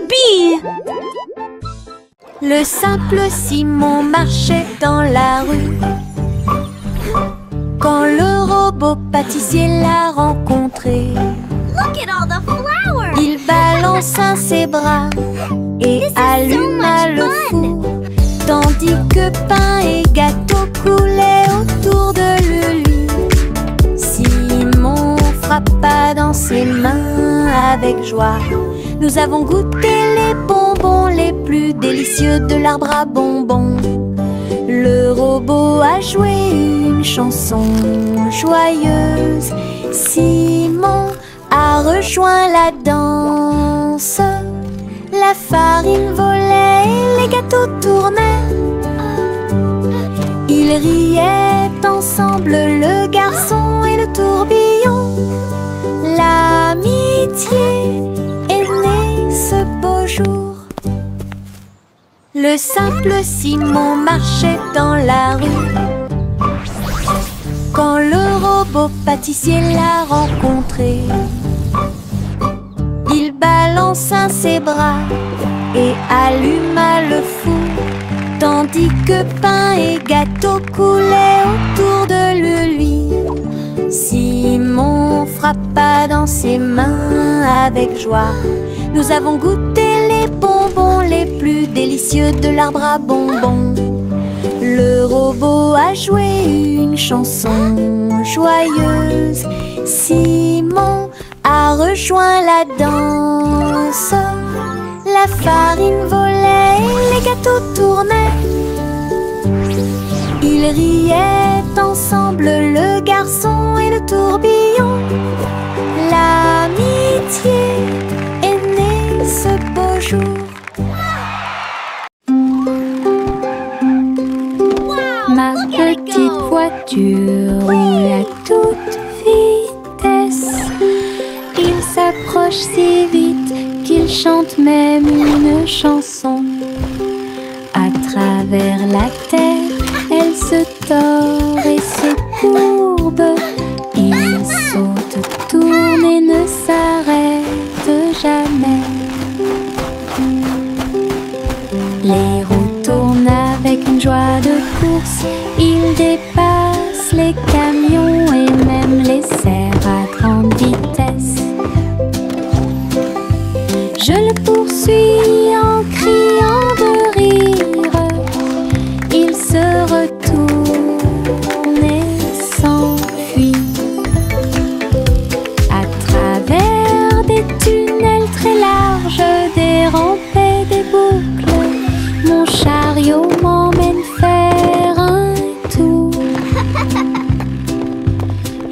bee! Le simple Simon marchait dans la rue quand le robot pâtissier l'a rencontré. Look at all the flowers! Il balança ses bras et alluma le four, tandis que pain et gâteau coulaient autour de lui. Simon frappa dans ses mains avec joie. Nous avons goûté les bonbons les plus délicieux de l'arbre à bonbons. Le robot a joué une chanson joyeuse. Simon a rejoint la danse. La farine volait et les gâteaux tournaient. Ils riaient ensemble, le garçon et le tourbillon. L'amitié est née ce beau jour. Le simple Simon marchait dans la rue quand le robot pâtissier l'a rencontré. Il balança ses bras et alluma le four, tandis que pain et gâteau coulaient autour de lui. Simon frappa dans ses mains avec joie. Nous avons goûté les bonbons les plus délicieux de l'arbre à bonbons. Le robot a joué une chanson joyeuse. Simon a rejoint la danse. La farine volait et les gâteaux tournaient. Ils riaient ensemble, le garçon et le tourbillon. L'amitié est née ce beau jour. Ma petite voiture roule à toute vitesse. Il s'approche si vite qu'il chante même une chanson. À travers la terre, elle se tord et se courbe. Il saute, tourne et ne s'arrête jamais. Les roues tournent avec une joie de course. Il dépasse les camions et même les cerfs à grande vitesse. Je le poursuis en criant de rire. Il se retourne et s'enfuit. À travers des tunnels très larges, des rampes et des boucles, mon chariot m'emmène faire un tour.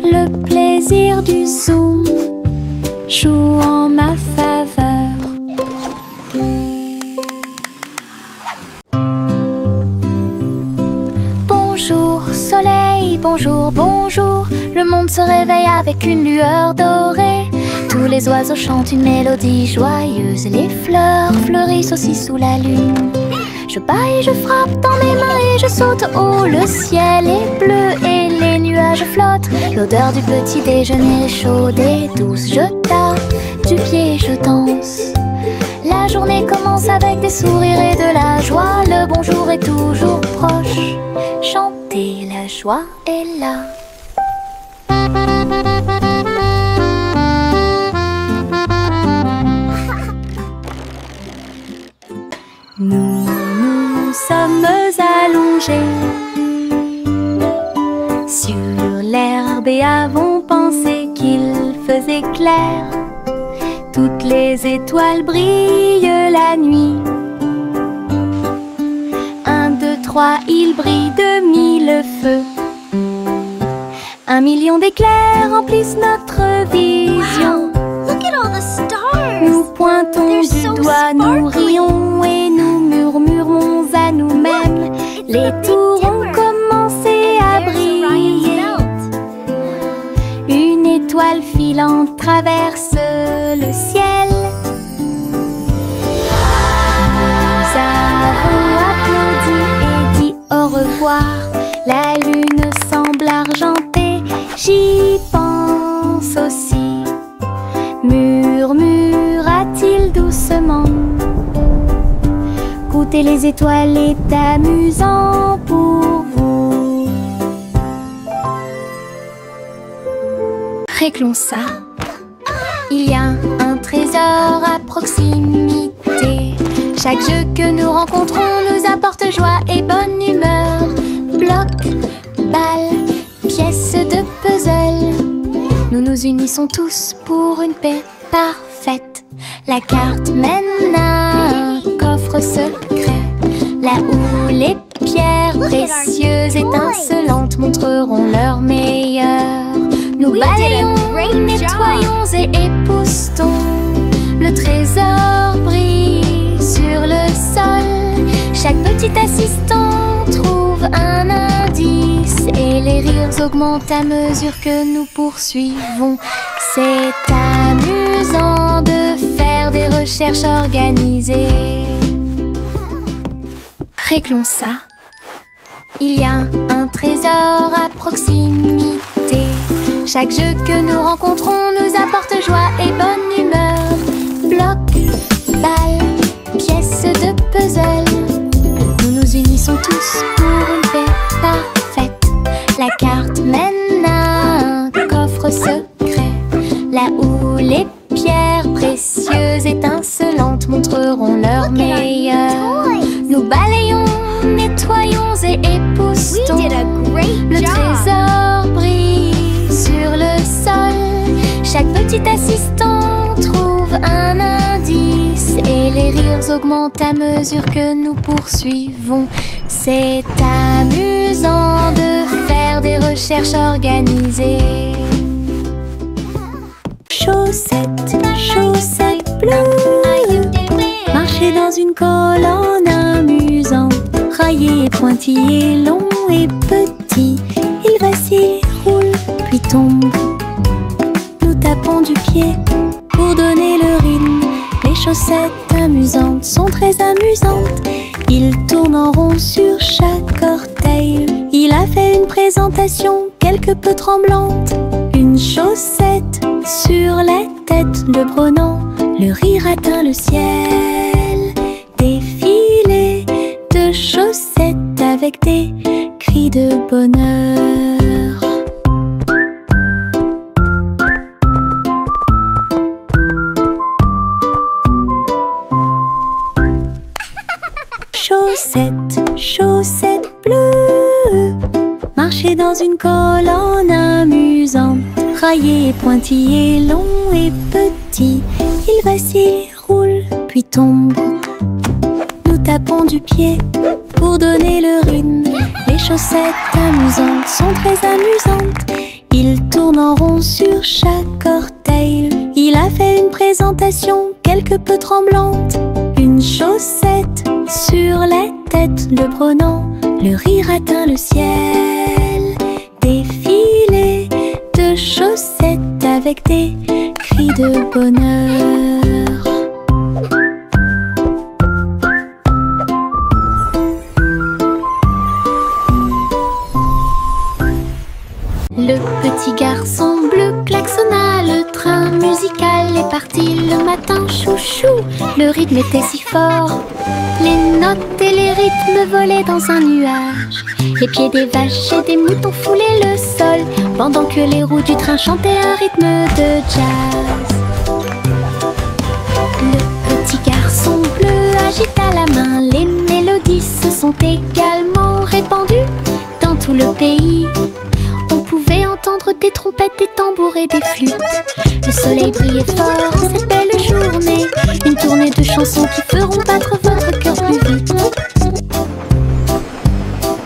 Le plaisir du zoom joue en ma faveur. Bonjour soleil, bonjour, bonjour. Le monde se réveille avec une lueur dorée. Tous les oiseaux chantent une mélodie joyeuse. Les fleurs fleurissent aussi sous la lune. Je bats et je frappe dans mes mains et je saute haut. Le ciel est bleu et les nuages flottent. L'odeur du petit déjeuner est chaude et douce. Je tape du pied et je danse. La journée commence avec des sourires et de la joie. Le bonjour est toujours proche. Chantez, la joie est là. Nous sommes allongés sur l'herbe et avons pensé qu'il faisait clair. Toutes les étoiles brillent la nuit. 1, 2, 3, il brille de 1000 feux. 1 million d'éclairs remplissent notre vision. Wow, look at all the stars! Nous pointons They're du so doigt, nous sparkly. rions et nous murmurons à nous-mêmes. Les tours ont commencé à briller. Une étoile filante traverse le ciel. Nous avons applaudi et dit au revoir. La lune semble argentée, j'y pense aussi. Murmura-t-il doucement. Compter les étoiles est amusant pour vous. Réglons ça. Il y a un trésor à proximité. Chaque jeu que nous rencontrons nous apporte joie et bonne humeur. Bloc, balle, pièces de puzzle. Nous nous unissons tous pour une paix parfaite. La carte mène à un coffre secret, là où les pierres précieuses étincelantes montreront leur meilleur. Nous balayons, nettoyons et époustons. Le trésor brille sur le sol. Chaque petit assistant trouve un indice et les rires augmentent à mesure que nous poursuivons. C'est amusant de faire des recherches organisées. Réglons ça. Il y a un trésor à proximité. Chaque jeu que nous rencontrons nous apporte joie et bonne humeur. Bloc, balle, pièces de puzzle. Nous nous unissons tous pour une paix parfaite. La carte mène à un coffre secret, là où les pierres précieuses étincelantes montreront leur meilleur. Nous balayons, nettoyons et époustons. Le trésor brille sur le sol. Chaque petit assistant trouve un indice et les rires augmentent à mesure que nous poursuivons. C'est amusant de faire des recherches organisées. Chaussettes, chaussettes bleues, marcher dans une colonne amusante. Raillé, pointillé, long et petit, il vacille, roule, puis tombe. Nous tapons du pied pour donner le rythme. Les chaussettes amusantes sont très amusantes. Il tourne en rond sur chaque orteil. Il a fait une présentation quelque peu tremblante. Une chaussette sur la tête le prenant. Le rire atteint le ciel. Défilé de chaussettes avec des cris de bonheur. Chaussettes, chaussettes bleues, marcher dans une colonne amusante. Raillé, pointillé, long et petit, il vacille, roule, puis tombe. Nous tapons du pied pour donner le rythme. Les chaussettes amusantes sont très amusantes. Il tourne en rond sur chaque orteil. Il a fait une présentation quelque peu tremblante. Une chaussette sur la tête le prenant. Le rire atteint le ciel. Défilé de chaussettes avec des cris de bonheur. Le petit garçon bleu klaxonna, le train musical est parti le matin, chouchou. Le rythme était si fort, les notes et les rythmes volaient dans un nuage. Les pieds des vaches et des moutons foulaient le sol, pendant que les roues du train chantaient un rythme de jazz. Le petit garçon bleu agita la main, les mélodies se sont également répandues dans tout le pays. On pouvait entendre des trompettes, des tambours et des flûtes. Le soleil brillait fort en cette belle journée. Une tournée de chansons qui feront battre votre cœur plus vite.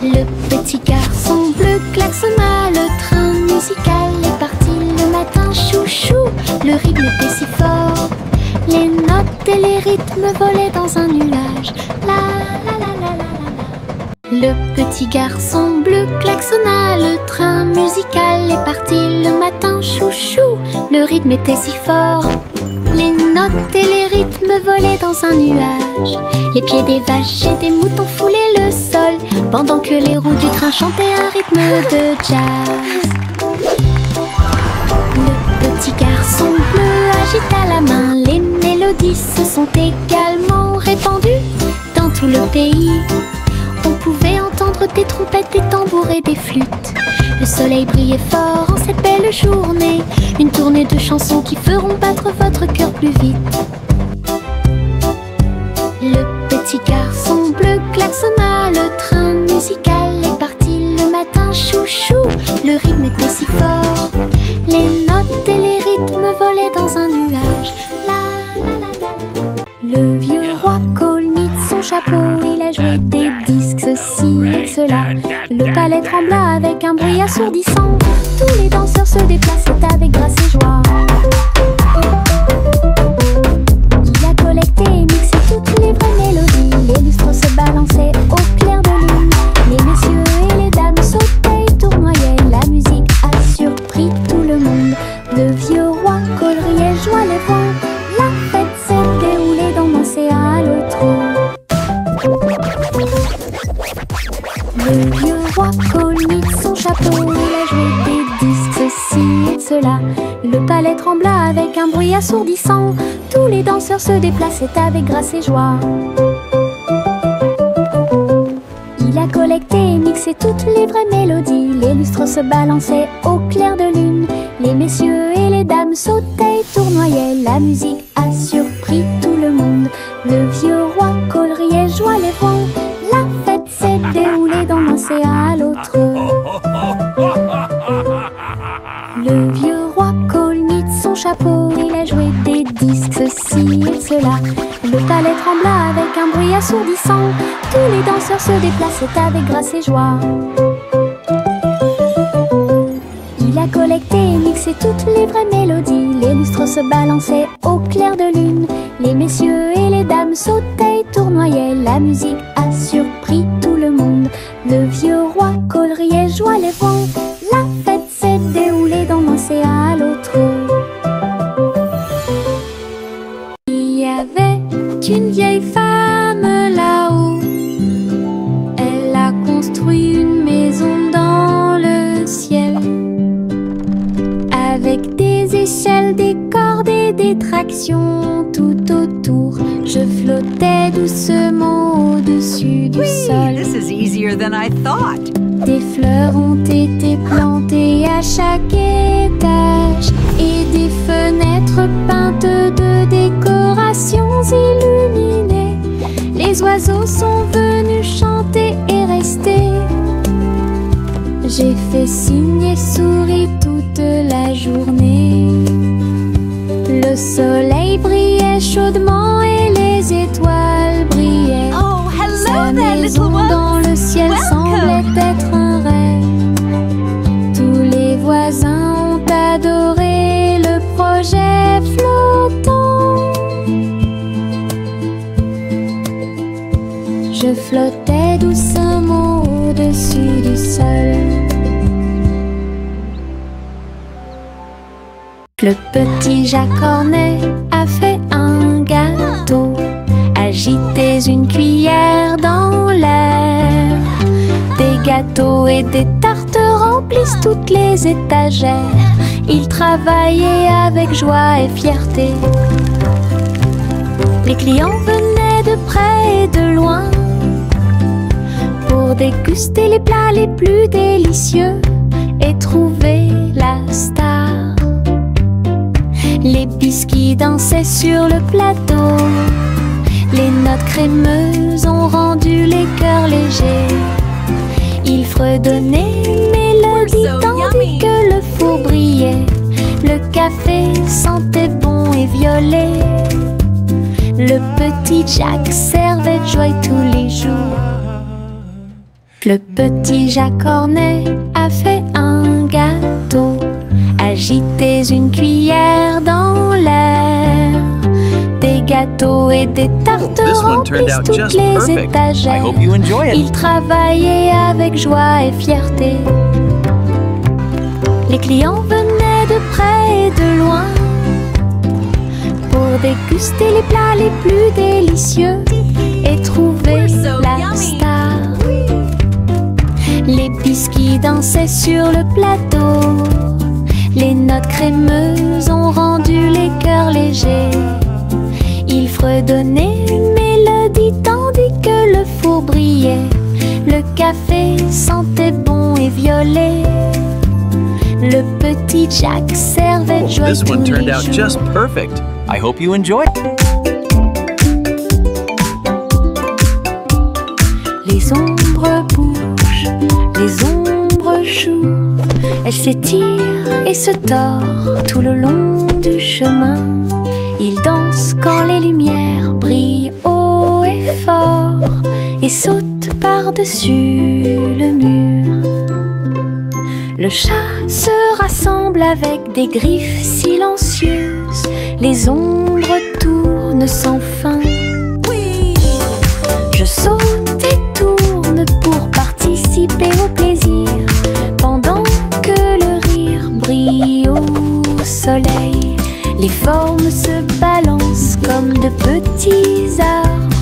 Le petit garçon bleu klaxonna, le train musical est parti le matin, chouchou. Le rythme était si fort, les notes et les rythmes volaient dans un nuage. La la la la la la. Le petit garçon bleu klaxonna, le train musical est parti le matin, chouchou. Le rythme était si fort, les notes et les rythmes volaient dans un nuage. Les pieds des vaches et des moutons foulaient le sol, pendant que les roues du train chantaient un rythme de jazz. Le petit garçon bleu agita la main, les mélodies se sont également répandues dans tout tout le pays, on pouvait entendre des trompettes, des tambours et des flûtes. Le soleil brillait fort en cette belle journée, une tournée de chansons qui feront battre votre cœur plus vite. Le petit garçon bleu klaxonna, le train musical est parti le matin, chouchou. Le rythme était si fort, les notes et les rythmes volaient dans un nuage. La, la, la, la. Le vieux roi Cole mit son chapeau, il a joué des disques, ceci et cela. Le palais trembla avec un bruit assourdissant, tous les danseurs se déplaçaient avec grâce et joie. Il a collecté et mixé toutes les vraies mélodies, les lustres se balançaient au clair de lune. Les messieurs et les dames sautaient et tournoyaient, la musique a surpris tout le monde. Le vieux roi Cole riait, joie les voix, la fête s'est déroulée dans l'océan à l'autre. Le vieux roi Cole mit son chapeau, il a joué des disques, ceci et cela. Le palais trembla avec un bruit assourdissant, tous les danseurs se déplaçaient avec grâce et joie. Il a collecté et mixé toutes les vraies mélodies, les lustres se balançaient au clair de lune. Les messieurs et les dames sautaient et tournoyaient, la musique a surpris tout le monde. Le vieux roi Cole riait, joie les voix, la fête s'est déroulée d'un océan à l'autre. Le vieux roi Cole mit son chapeau, il a joué des disques, ceci et cela. Le palais trembla avec un bruit assourdissant, tous les danseurs se déplaçaient avec grâce et joie. Il a collecté et mixé toutes les vraies mélodies, les lustres se balançaient au clair de lune. Les messieurs et les dames sautaient et tournoyaient, la musique a surpris tout le monde. Le vieux roi Cole riait, joie les voix, la fête s'est déroulée d'un océan à l'autre. Il y avait une vieille femme là-haut, elle a construit une maison dans le ciel, avec des échelles, des cordes et des tractions tout autour. Je flottais doucement au-dessus du sol. This is easier than I thought. Des fleurs ont été plantées à chaque étage et des fenêtres peintes de décorations illuminées. Les oiseaux sont venus chanter et rester. J'ai fait signe et souri toute la journée. Le soleil brillait chaudement et les étoiles brillaient. Oh, Sa hello there, maison little dans ones. le ciel semblait être un rêve. Tous les voisins ont adoré le projet flottant. Je flottais doucement au-dessus du sol. Le petit Jacques Cornet a fait un gâteau. Agitez une cuillère dans l'air. Des gâteaux et des tartes remplissent toutes les étagères. Il travaillait avec joie et fierté. Les clients venaient de près et de loin pour déguster les plats les plus délicieux et trouver la star. Les biscuits dansaient sur le plateau. Les notes crémeuses ont rendu les cœurs légers. Ils fredonnaient une mélodie tandis que le four brillait. Le café sentait bon et violet. Le petit Jacques servait de joie tous les jours. Le petit Jacques Cornet a fait un gâteau. Agitez une cuillère dans l'air. Des gâteaux et des tartes remplissent toutes les étagères. Il travaillait avec joie et fierté. Les clients venaient de près et de loin pour déguster les plats les plus délicieux et trouver la star. Les biscuits dansaient sur le plateau. Les notes crémeuses ont rendu les cœurs légers. Il fredonnait une mélodie tandis que le petit Jack servait joie This tous one turned les out jours. just perfect. I hope you enjoy. Les ombres bougent, les ombres jouent. Elles s'étirent et se tordent tout le long du chemin. Ils dansent quand les lumières brillent haut et fort et sautent par-dessus le mur. Le chat se rassemble avec des griffes silencieuses. Les ombres tournent sans fin. Je saute et tourne pour participer au plaisir, pendant que le rire brille au soleil. Les formes se balancent comme de petits arbres.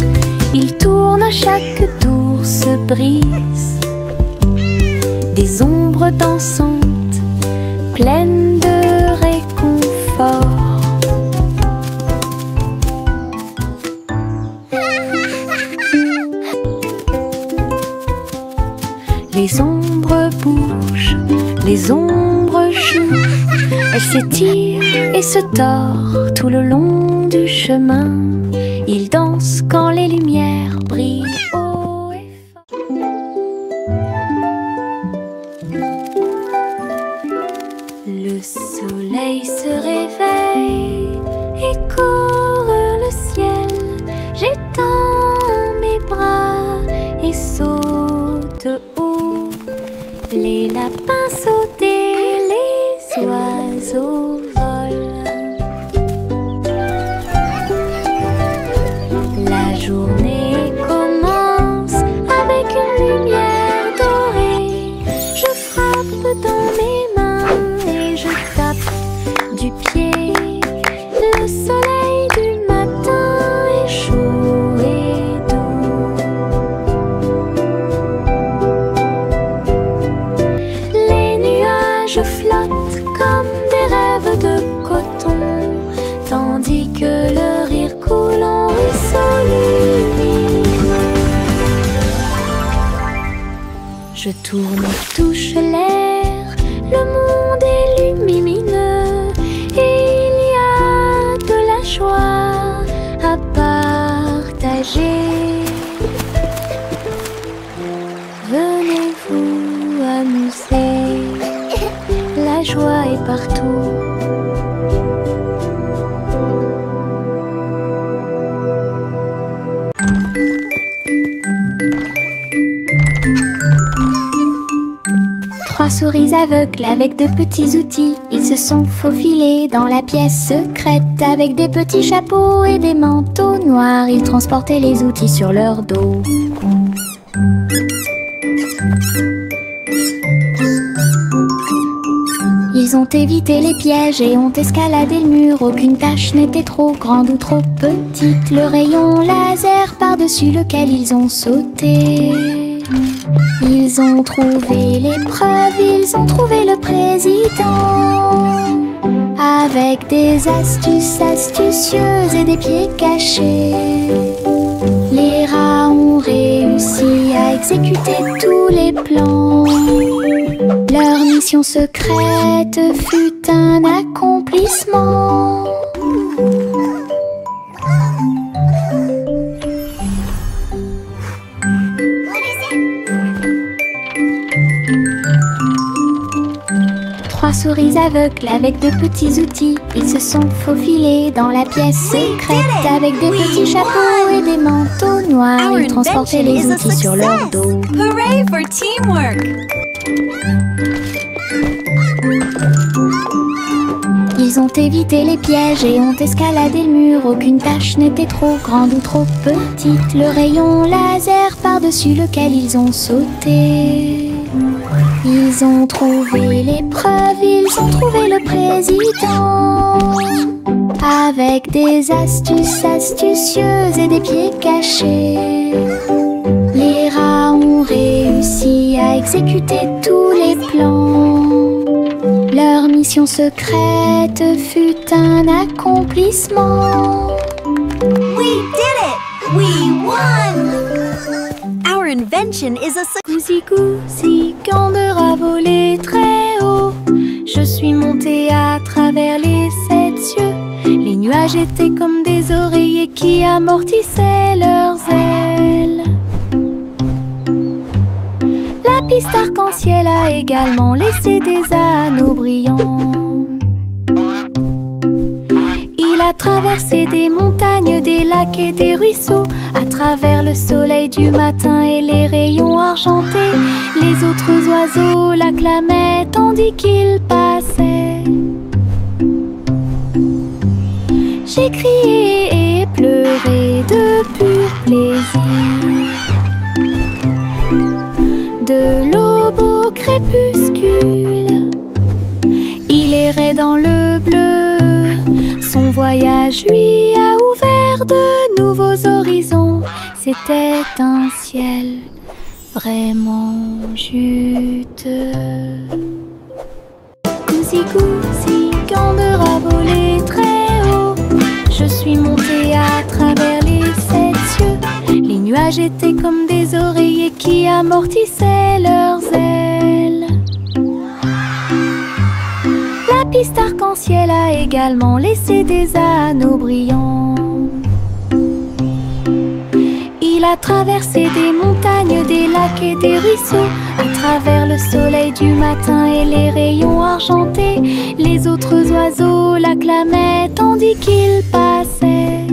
Ils tournent à chaque tour, se brisent. Des ombres dansantes, pleines de réconfort. Les ombres bougent, les ombres jouent. Elles s'étirent et se tordent tout le long du chemin. Ils dansent quand les lumières brillent haut et fort. Le soleil se réveille et court le ciel. J'étends mes bras et saute haut. Les lapins sautent et les oiseaux volent. La journée commence avec une lumière dorée. Je frappe dans mes mains et je tape du pied. Le soleil du matin est chaud et doux. Les nuages flottent comme des rêves de coton, tandis que le rire coule en ruisseau lumineux. Je tourne et touche l'air, le monde est lumineux, et il y a de la joie à partager. Venez vous amuser, la joie est partout. Trois souris aveugles avec de petits outils. Ils se sont faufilés dans la pièce secrète. Avec des petits chapeaux et des manteaux noirs, ils transportaient les outils sur leur dos. Ils ont évité les pièges et ont escaladé le mur. Aucune tâche n'était trop grande ou trop petite. Le rayon laser par-dessus lequel ils ont sauté. Ils ont trouvé l'épreuve, ils ont trouvé le président. Avec des astuces astucieuses et des pieds cachés, les rats ont réussi à exécuter tous les plans. Leur mission secrète fut un accomplissement. Trois souris aveugles avec de petits outils. Ils se sont faufilés dans la pièce secrète. Avec des petits chapeaux et des manteaux noirs, ils transportaient les outils sur leur dos. Hooray for teamwork! Ils ont évité les pièges et ont escaladé le mur. Aucune tâche n'était trop grande ou trop petite. Le rayon laser par-dessus lequel ils ont sauté. Ils ont trouvé l'épreuve, ils ont trouvé le président. Avec des astuces astucieuses et des pieds cachés, les rats ont réussi à exécuter tous les plans. Leur mission secrète fut un accomplissement. We did it! We won! Our invention is a success. Gousi gousi, Gander a volé très haut. Je suis montée à travers les 7 cieux. Les nuages étaient comme des oreillers qui amortissaient leurs ailes. La piste arc-en-ciel a également laissé des anneaux brillants. Il a traversé des montagnes, des lacs et des ruisseaux. À travers le soleil du matin et les rayons argentés, les autres oiseaux l'acclamaient tandis qu'il passait. J'ai crié et pleuré de pur plaisir. De l'aube au crépuscule, il errait dans le bleu. Son voyage lui a ouvert de nouveaux horizons. C'était un ciel vraiment juteux. Goussi, Gandera volait très haut. Je suis montée à travers les 7 cieux. Les nuages étaient comme des oreillers qui amortissaient leurs ailes. La piste arc-en-ciel a également laissé des anneaux brillants. Il a traversé des montagnes, des lacs et des ruisseaux. À travers le soleil du matin et les rayons argentés, les autres oiseaux l'acclamaient tandis qu'il passait.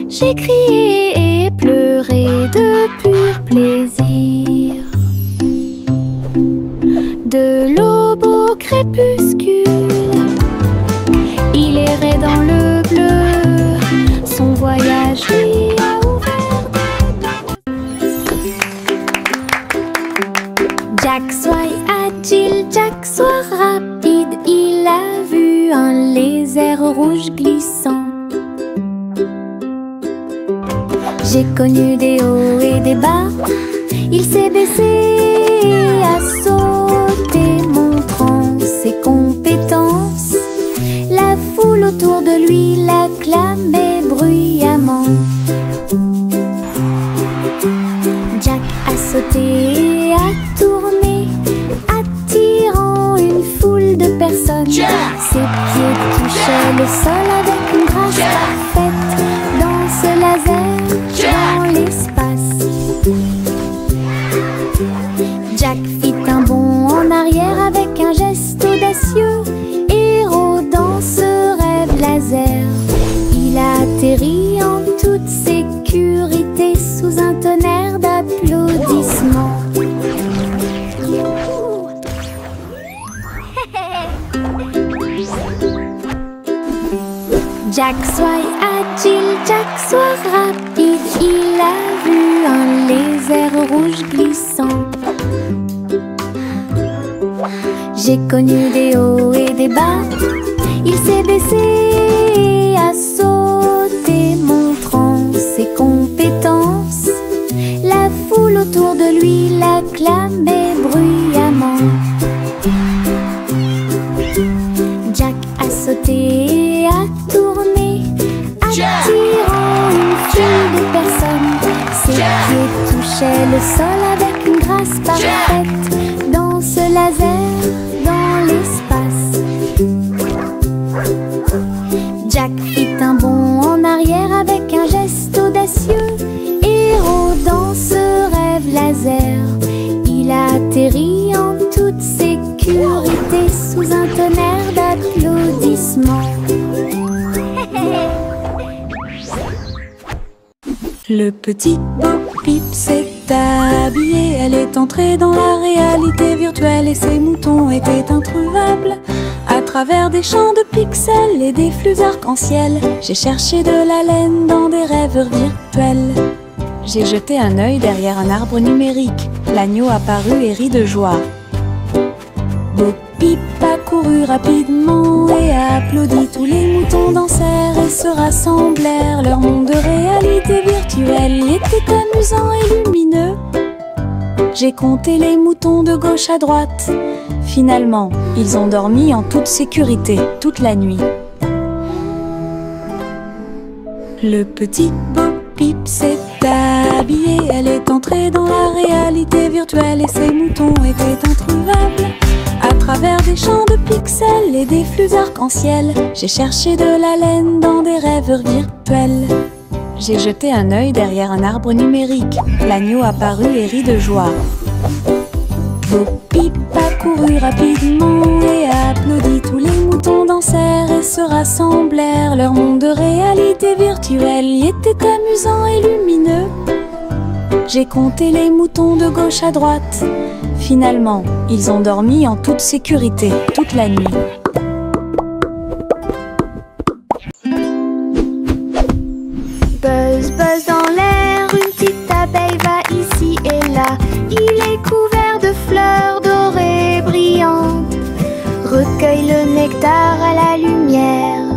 J'ai crié et pleuré de pur plaisir. De l'aube au crépuscule, il errait dans le bleu. Son voyage lui a ouvert. Jack soit agile, Jack soit rapide. Il a vu un lézard rouge glissant. J'ai connu des hauts et des bas. Il s'est baissé à sauter, montrant ses compétences. La foule autour de lui l'acclamait bruyamment. Jack a sauté et a tourné, attirant une foule de personnes. Ses pieds touchaient le sol avec une grâce parfaite. Danse laser dans l'espace. Jack fit un bond en arrière avec un geste audacieux. Héros dans ce rêve laser, il a atterri en toute sécurité sous un tonnerre d'applaudissements. Jack soit agile, Jack soit rapide. Il a vu un lézard rouge glissant. J'ai connu des hauts et des bas. Il s'est baissé à sauter, montrant ses compétences. La foule autour de lui l'acclamait bruyamment. Jack a sauté et a tourné, attirant une foule de personnes. Ses pieds touchaient le sol avec une grâce parfaite. Danse laser dans l'espace. Jack fit un bond en arrière avec un geste audacieux. Héros dans ce rêve laser, il a atterri en toute sécurité sous un tonnerre d'applaudissements. Le petit Bo Peep s'est habillé. Elle est entrée dans la réalité virtuelle et ses moutons étaient introuvables. À travers des champs de pixels et des flux arc-en-ciel, j'ai cherché de la laine dans des rêveurs virtuels. J'ai jeté un œil derrière un arbre numérique. L'agneau apparut et rit de joie. Bo Peep a couru rapidement et a applaudi. Tous les moutons dansèrent et se rassemblèrent. Leur monde de réalité virtuelle était amusant et lumineux. J'ai compté les moutons de gauche à droite. Finalement, ils ont dormi en toute sécurité toute la nuit. Le petit Bo Peep s'est habillée, elle est entrée dans la réalité virtuelle et ses moutons étaient introuvables. À travers des champs de pixels et des flux arc-en-ciel, j'ai cherché de la laine dans des rêveurs virtuels. J'ai jeté un œil derrière un arbre numérique. L'agneau apparut et rit de joie. Bo Peep a couru rapidement et a applaudi. Tous les moutons dansèrent et se rassemblèrent. Leur monde de réalité virtuelle y était amusant et lumineux. J'ai compté les moutons de gauche à droite. Finalement, ils ont dormi en toute sécurité toute la nuit. Buzz, buzz dans l'air, une petite abeille va ici et là. Il est couvert de fleurs dorées brillantes. Recueille le nectar à la lumière.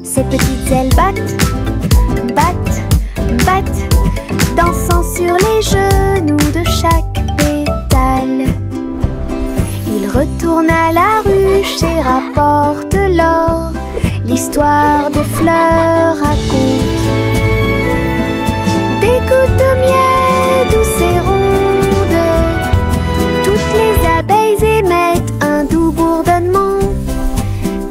Ses petites ailes battent, battent, battent, dansant sur les genoux de chaque pétale. Il retourne à la ruche et rapporte l'or. L'histoire des fleurs raconte des gouttes de miel douces et rondes. Toutes les abeilles émettent un doux bourdonnement.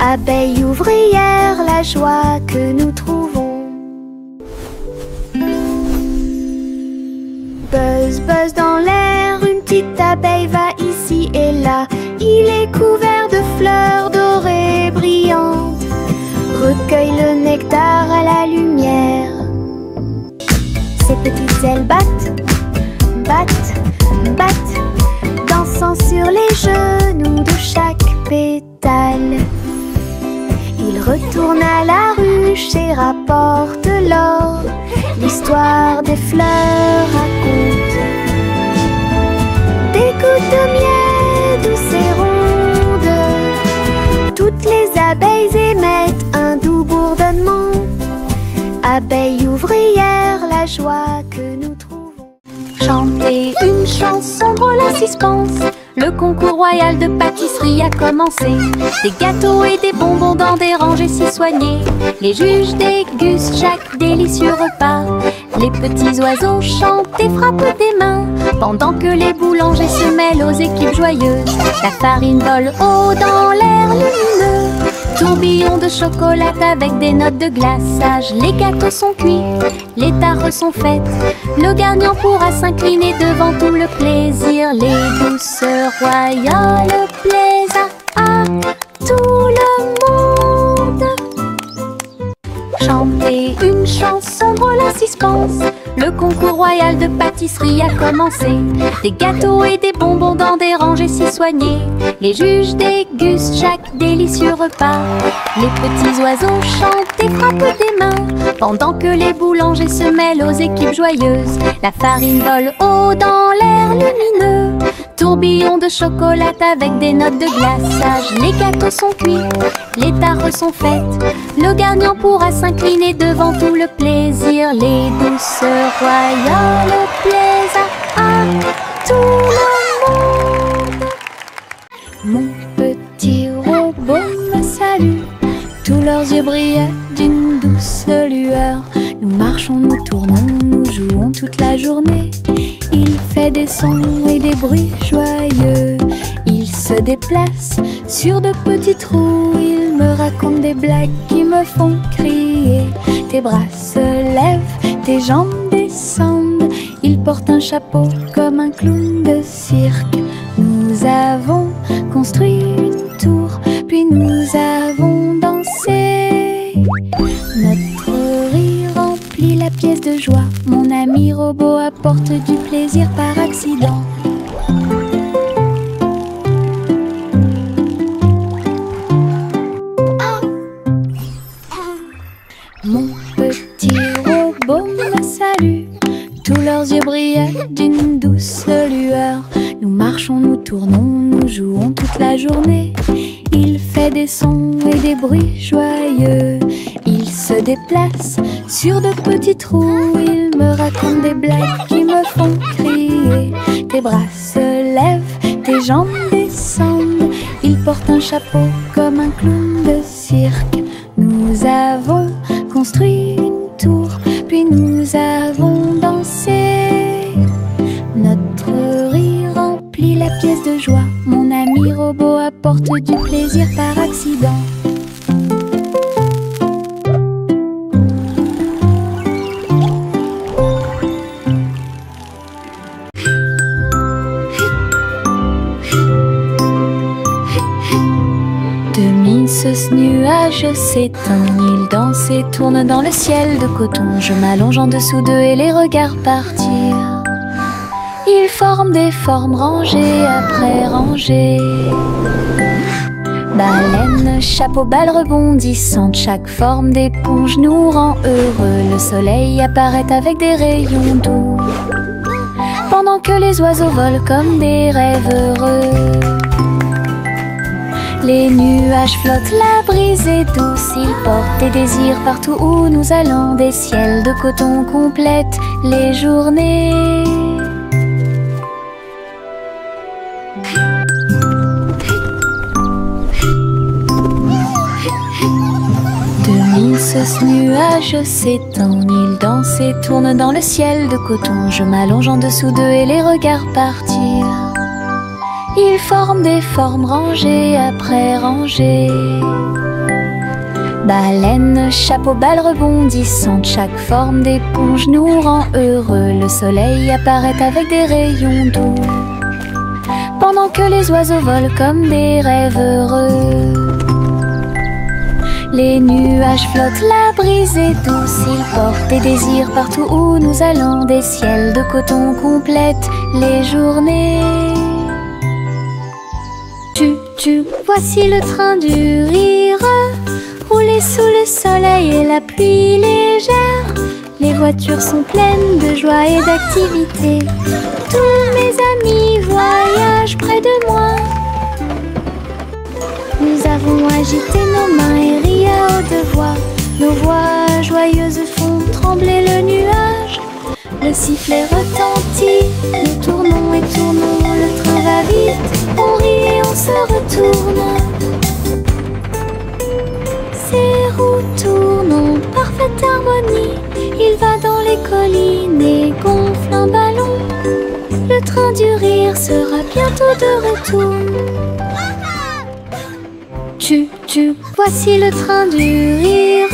Abeilles ouvrières, la joie que nous trouvons. Buzz, buzz dans l'air, une petite abeille va ici et là. Il est couvert de fleurs dorées brillantes. Recueille le nectar à la lumière. Ses petites ailes battent, battent, battent, dansant sur les genoux de chaque pétale. Il retourne à la ruche et rapporte l'or. L'histoire des fleurs raconte des gouttes de miel douces et rondes. Toutes les abeilles émettent un doux bourdonnement. Abeilles ouvrières, la joie que nous trouvons. Chanter une chanson drôle à suspense. Le concours royal de pâtisserie a commencé. Des gâteaux et des bonbons dans des rangées si soignées. Les juges dégustent chaque délicieux repas. Les petits oiseaux chantent et frappent des mains. Pendant que les boulangers se mêlent aux équipes joyeuses. La farine vole haut dans l'air lumineux. Tourbillon de chocolat avec des notes de glaçage. Les gâteaux sont cuits, les tares sont faites. Le gagnant pourra s'incliner devant tout le plaisir. Les douceurs royales plaisent à tout le monde. Chanter une chanson drôle à suspense. Le concours royal de pâtisserie a commencé. Des gâteaux et des bonbons dans des rangées si soignées. Les juges dégustent chaque délicieux repas. Les petits oiseaux chantent et frappent des mains. Pendant que les boulangers se mêlent aux équipes joyeuses. La farine vole haut dans l'air lumineux. Tourbillon de chocolat avec des notes de glaçage. Les gâteaux sont cuits, les tares sont faites. Le gagnant pourra s'incliner devant tout le plaisir. Les douceurs royales plaisent à tout le monde. Mon petit robot me salue. Tous leurs yeux brillaient d'une douce lueur. Nous marchons, nous tournons, nous jouons toute la journée. Il fait des sons et des bruits joyeux. Il se déplace sur de petits trous. Il me raconte des blagues qui me font crier. Tes bras se lèvent, tes jambes descendent. Il porte un chapeau comme un clown de cirque. Nous avons construit une tour, puis nous avons dansé. Notre rire remplit la pièce de joie. Mon ami robot apporte du plaisir par accident. Mon petit robot me salue. Tous leurs yeux brillaient d'une douce lueur. Nous marchons, nous tournons, nous jouons toute la journée. Il fait des sons et des bruits joyeux. Il se déplace sur de petits trous. Il me raconte des blagues qui me font crier. Tes bras se lèvent, tes jambes descendent. Il porte un chapeau comme un clown de cirque. Nous avons construit une tour, puis nous avons dansé. pièce de joie. Mon ami robot apporte du plaisir par accident. Ce nuage s'éteint, il danse et tourne dans le ciel de coton. Je m'allonge en dessous d'eux et les regarde partir. Ils forment des formes rangées après rangées. Baleine, chapeau, balle rebondissante, chaque forme d'éponge nous rend heureux. Le soleil apparaît avec des rayons doux, pendant que les oiseaux volent comme des rêves heureux. Les nuages flottent, la brise est douce, ils portent des désirs partout où nous allons. Des ciels de coton complètent les journées. Ce nuage s'étend, il danse et tourne dans le ciel de coton. Je m'allonge en dessous d'eux et les regarde partir. Ils forment des formes rangées après rangées. Baleine, chapeau, balle rebondissante, chaque forme d'éponge nous rend heureux. Le soleil apparaît avec des rayons doux, pendant que les oiseaux volent comme des rêves heureux. Les nuages flottent, la brise est douce, ils portent des désirs partout où nous allons. Des ciels de coton complètent les journées. Voici le train du rire, rouler sous le soleil et la pluie légère. Les voitures sont pleines de joie et d'activité. Tous mes amis voyagent près de moi. Nous avons agité nos mains et ri à haute voix. Nos voix joyeuses font trembler le nuage. Le sifflet retentit, nous tournons et tournons. Le train va vite, on rit et on se retourne. Ces roues tournent en parfaite harmonie. Il va dans les collines et gonfle un ballon. Le train du rire sera bientôt de retour. Voici le train du rire,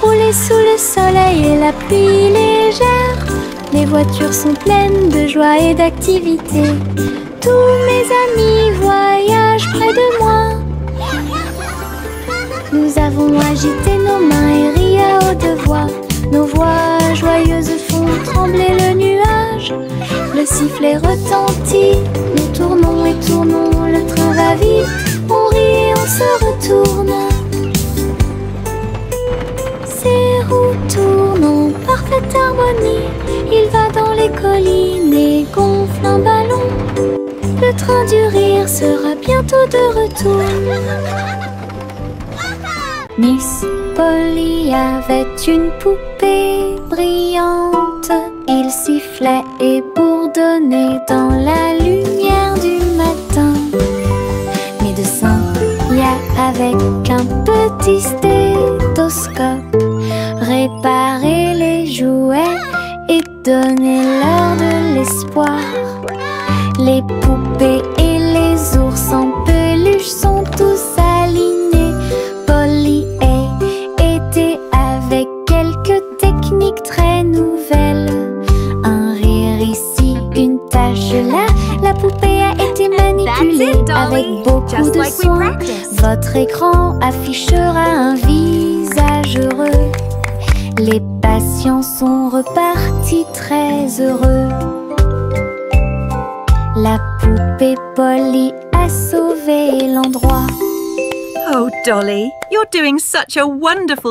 rouler sous le soleil et la pluie légère. Les voitures sont pleines de joie et d'activité. Tous mes amis voyagent près de moi. Nous avons agité nos mains et ri à haute voix. Nos voix joyeuses font trembler le nuage. Le sifflet retentit, nous tournons et tournons. Le train va vite, on rit et on se retourne. Ces roues tournent en parfaite harmonie. Il va dans les collines et gonfle un ballon. Le train du rire sera bientôt de retour. Miss Polly avait une poupée brillante. Il sifflait et bourdonnait dans la lumière du matin. Médecin, avec un petit stéthoscope, réparer les jouets et donner-leur de l'espoir. Les poupées et les ours en peluche sont tous alignés. Polly était avec quelques techniques très nouvelles. Un rire ici, une tache là. La poupée a été manipulée avec beaucoup de soin. Votre écran affichera un visage heureux. Les patients sont repartis très heureux. La poupée Polly a sauvé l'endroit. Oh, Dolly, you're doing such a wonderful